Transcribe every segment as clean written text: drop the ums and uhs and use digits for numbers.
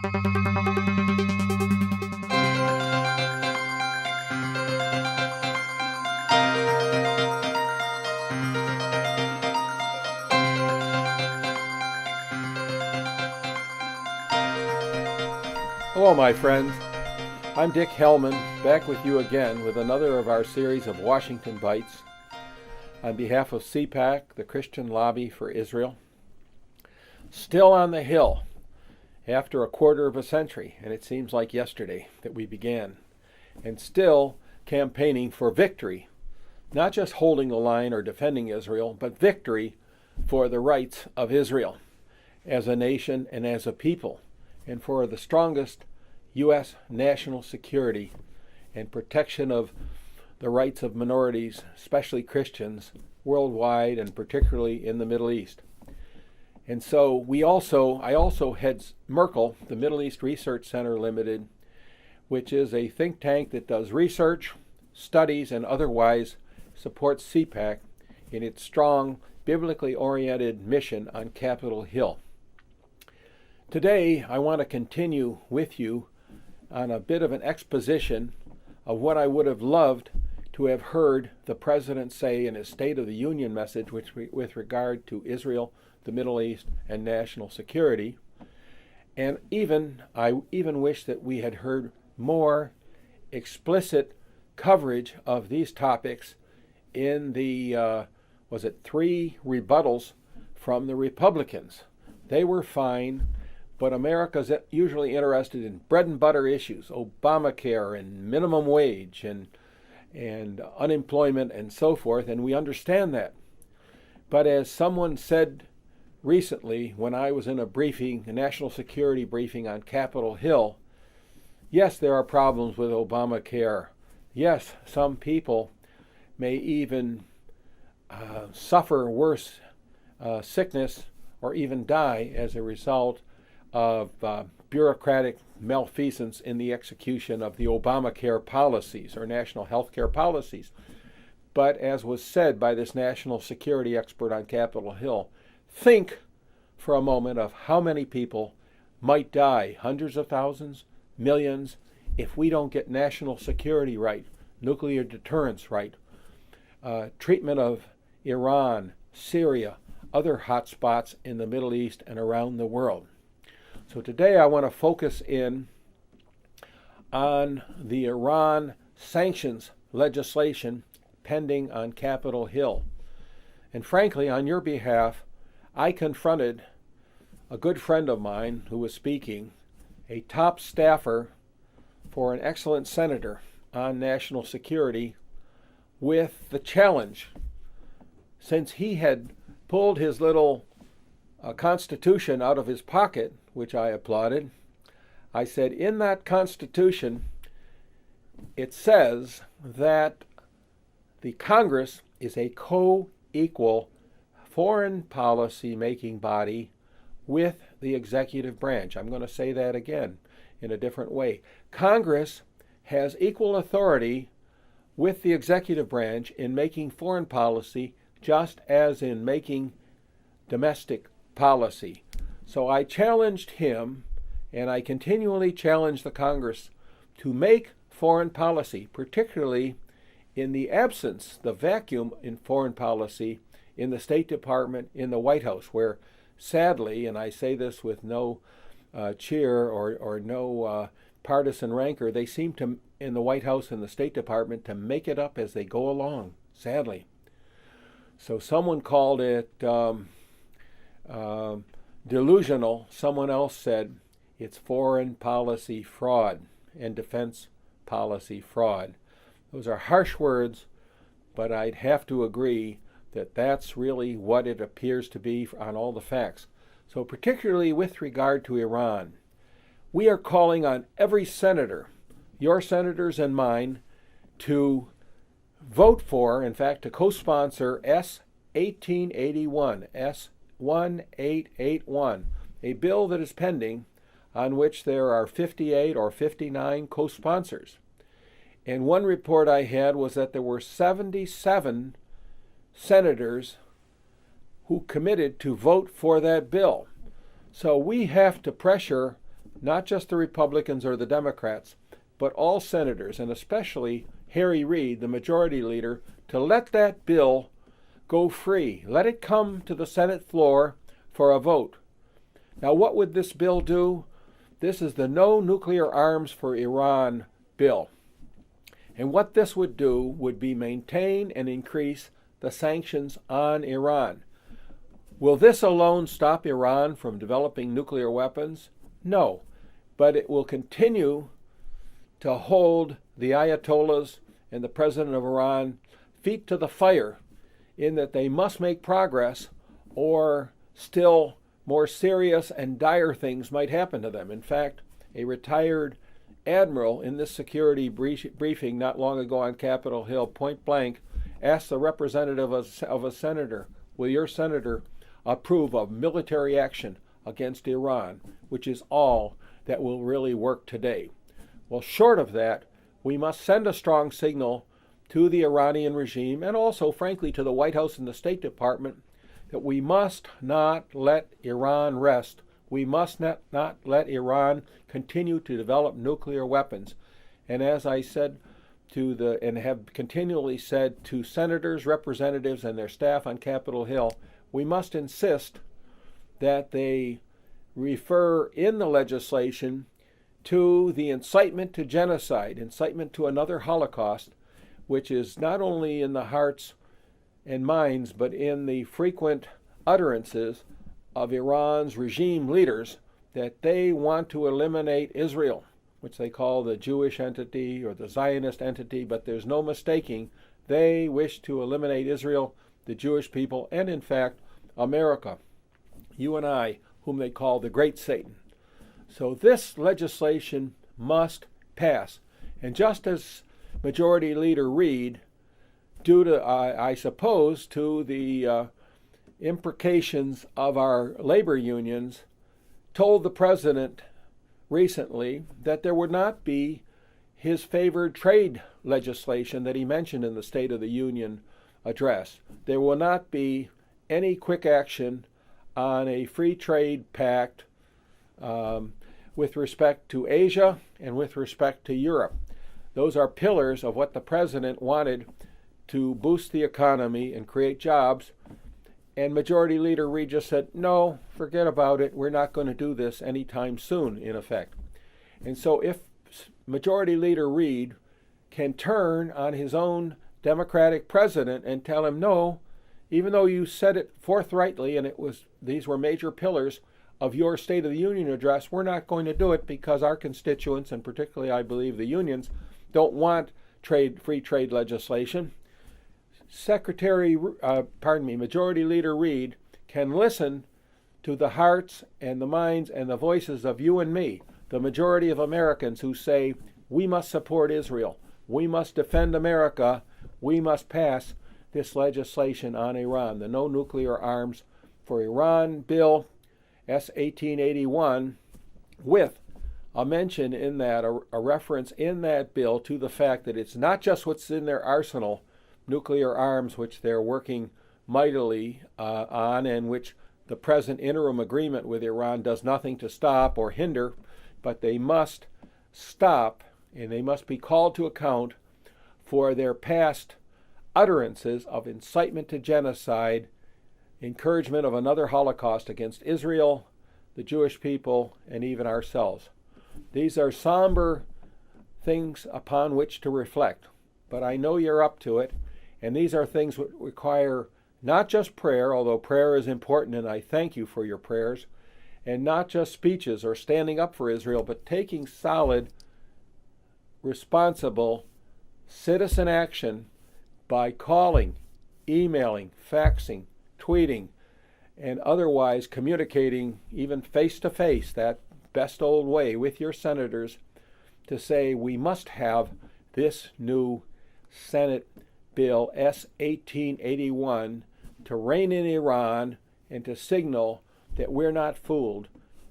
Hello, my friends. I'm Dick Hellman, back with you again with another of our series of Washington Bites on behalf of CPAC, the Christian Lobby for Israel. Still on the Hill after a quarter of a century, and it seems like yesterday that we began, and still campaigning for victory, not just holding the line or defending Israel, but victory for the rights of Israel as a nation and as a people, and for the strongest U.S. national security and protection of the rights of minorities, especially Christians, worldwide and particularly in the Middle East. And so I also head Merkel, the Middle East Research Center Limited, which is a think tank that does research, studies, and otherwise supports CPAC in its strong, biblically oriented mission on Capitol Hill. Today, I want to continue with you on a bit of an exposition of what I would have loved to have heard the President say in his State of the Union message with regard to Israel, the Middle East, and national security. And I even wish that we had heard more explicit coverage of these topics in the, 3 rebuttals from the Republicans. They were fine. But America's usually interested in bread and butter issues, Obamacare and minimum wage and unemployment and so forth, and we understand that. But as someone said recently when I was in a national security briefing on Capitol Hill, yes, there are problems with Obamacare. Yes, some people may even suffer worse sickness or even die as a result of bureaucratic malfeasance in the execution of the Obamacare policies or national health care policies. But as was said by this national security expert on Capitol Hill, think for a moment of how many people might die, hundreds of thousands, millions, if we don't get national security right, nuclear deterrence right, treatment of Iran, Syria, other hot spots in the Middle East and around the world. So today I want to focus in on the Iran sanctions legislation pending on Capitol Hill. And frankly, on your behalf, I confronted a good friend of mine who was speaking, a top staffer for an excellent senator on national security, with the challenge, since he had pulled his little Constitution out of his pocket, which I applauded. I said, in that Constitution, it says that the Congress is a co-equal foreign policy making body with the executive branch. I'm going to say that again in a different way. Congress has equal authority with the executive branch in making foreign policy, just as in making domestic policy. So I challenged him, and I continually challenge the Congress to make foreign policy, particularly in the absence, the vacuum in foreign policy in the State Department, in the White House, where sadly, and I say this with no cheer or no partisan rancor, they seem to, in the White House and the State Department, to make it up as they go along, sadly. So someone called it delusional. Someone else said it's foreign policy fraud and defense policy fraud. Those are harsh words, but I'd have to agree that that's really what it appears to be on all the facts. So particularly with regard to Iran, we are calling on every senator, your senators and mine, to vote for, in fact, to co-sponsor S.1881, S.1881, a bill that is pending on which there are 58 or 59 co-sponsors. And one report I had was that there were 77 senators who committed to vote for that bill. So we have to pressure not just the Republicans or the Democrats, but all senators, and especially Harry Reid, the majority leader, to let that bill go free. Let it come to the Senate floor for a vote. Now, what would this bill do? This is the No Nuclear Arms for Iran bill. And what this would do would be maintain and increase the sanctions on Iran. Will this alone stop Iran from developing nuclear weapons? No, but it will continue to hold the Ayatollahs and the president of Iran feet to the fire in that they must make progress, or still more serious and dire things might happen to them. In fact, a retired admiral in this security briefing not long ago on Capitol Hill, point blank, asked the representative of a senator, will your senator approve of military action against Iran, which is all that will really work today. Well, short of that, we must send a strong signal to the Iranian regime, and also, frankly, to the White House and the State Department, that we must not let Iran rest. We must not let Iran continue to develop nuclear weapons. And as I said and have continually said to senators, representatives, and their staff on Capitol Hill, we must insist that they refer in the legislation to the incitement to genocide, incitement to another Holocaust, which is not only in the hearts and minds, but in the frequent utterances of Iran's regime leaders, that they want to eliminate Israel, which they call the Jewish entity or the Zionist entity, but there's no mistaking, they wish to eliminate Israel, the Jewish people, and in fact, America, you and I, whom they call the Great Satan. So this legislation must pass. And just as Majority Leader Reid, due to, I suppose, to the imprecations of our labor unions, told the president recently that there would not be his favored trade legislation that he mentioned in the State of the Union address. There will not be any quick action on a free trade pact with respect to Asia and with respect to Europe. Those are pillars of what the president wanted to boost the economy and create jobs. And Majority Leader Reid just said, no, forget about it. We're not going to do this anytime soon, in effect. And so if Majority Leader Reid can turn on his own Democratic president and tell him, no, even though you said it forthrightly and these were major pillars of your State of the Union address, we're not going to do it because our constituents, and particularly I believe the unions, don't want free trade legislation. Majority Leader Reid can listen to the hearts and the minds and the voices of you and me, the majority of Americans who say, we must support Israel, we must defend America, we must pass this legislation on Iran, the No Nuclear Arms for Iran bill, S.1881, with a mention in that, a reference in that bill to the fact that it's not just what's in their arsenal, nuclear arms, which they're working mightily on, and which the present interim agreement with Iran does nothing to stop or hinder, but they must stop and they must be called to account for their past utterances of incitement to genocide, encouragement of another Holocaust against Israel, the Jewish people, and even ourselves. These are somber things upon which to reflect, but I know you're up to it, and these are things that require not just prayer, although prayer is important, and I thank you for your prayers, and not just speeches or standing up for Israel, but taking solid, responsible citizen action by calling, emailing, faxing, tweeting, and otherwise communicating, even face-to-face, that best old way with your senators, to say we must have this new Senate Bill S.1881 to rein in Iran and to signal that we're not fooled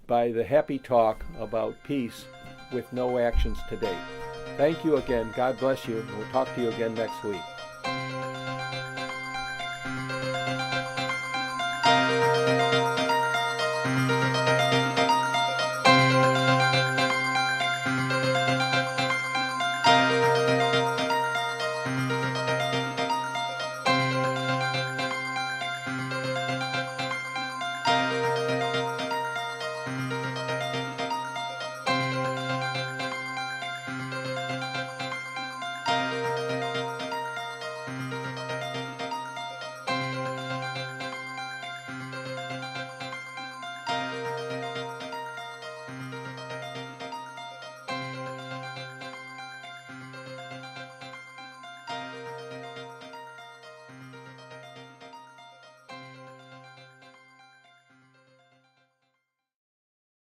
by the happy talk about peace with no actions today. Thank you again. God bless you. We'll talk to you again next week.